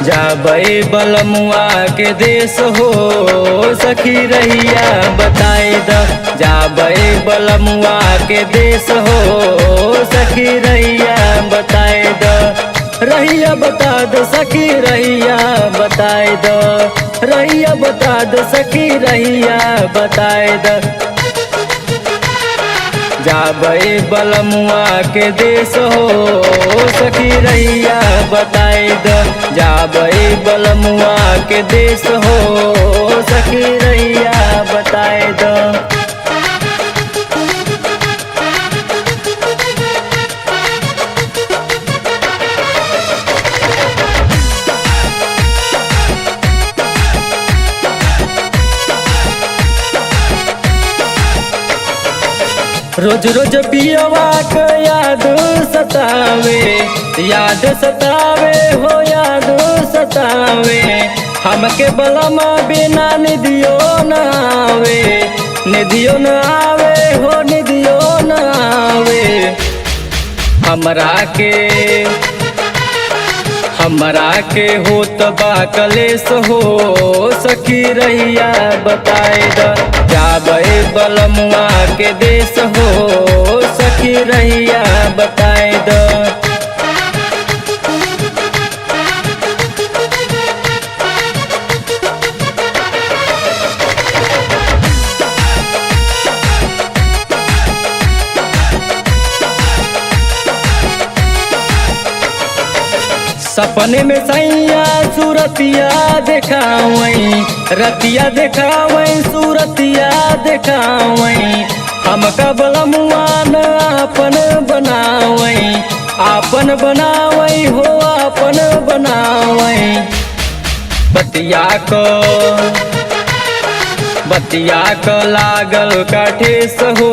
जाबई बलमुआ के देश हो सखी रहिया बताए द। जाबई बलमुआ के देश हो सखी रहिया बताए द। रहिया बता दो सखी रहिया बताए द। रहिया बता दो सखी रहिया बताए द। जाबई बलमुआ के देश हो सखी रहिया बताए द। जाबई बलमुआ के देश हो सखी रहिया बताए द। रोज रोज पियवा के याद सतावे, याद सतावे हो याद सतावे। हमके बलमा बिना निधियो न आवे, निधियो न आवे हो निधियो न आवे। हमरा के होत बा कलेश हो सखी रहिया बताए द। जाबई बलमुआ के देश हो सखी रहिया बताए द। सपने में सैया सूरतिया देखावई, रतिया देखावई सूरतिया देखावई। हमका बलमुआ न आपन बनावई, आपन बनावई हो आपन बनावई। बतिया क लागल काठेस हो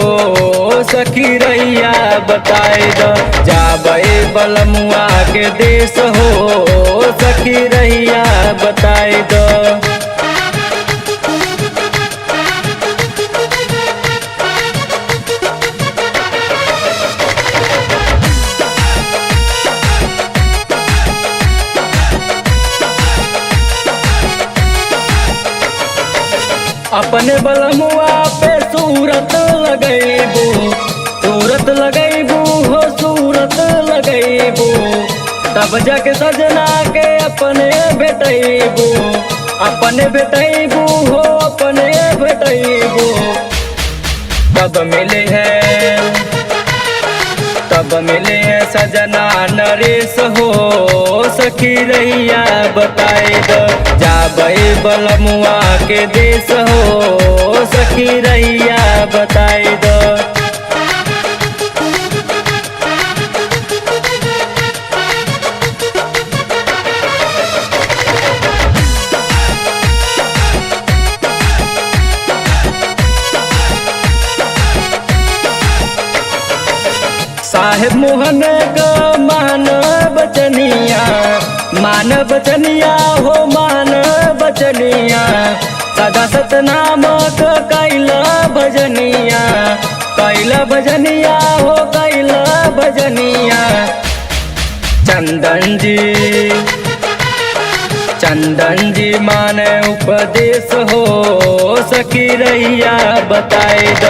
सखी रहिया बताए द। जाबई बलमुआ के देश हो सखी रहिया बताए द। अपने बलमुआ पे सूरत लगैबू, सूरत लगैबू हो सूरत लगैबू। तब जाके सजना के अपने भेटैबू, अपने भेटैबू हो अपने भेटैबू। तब मिले हैं सजना नरेश हो सखी रहिया बताए द। जाबई बलमुआ के देश हो सखी रहिया बताए द। साहेब मोहन का मान बचनिया, मान बचनिया हो मान बचनिया। सदा सतनाम कैला भजनिया, कैला भजनिया हो कैला भजनिया। चंदन जी माने उपदेश हो सखी रहिया बताए द।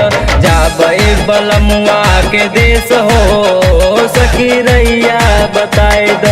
जाबई बलमुआ के देश हो सखी रहिया बताए द।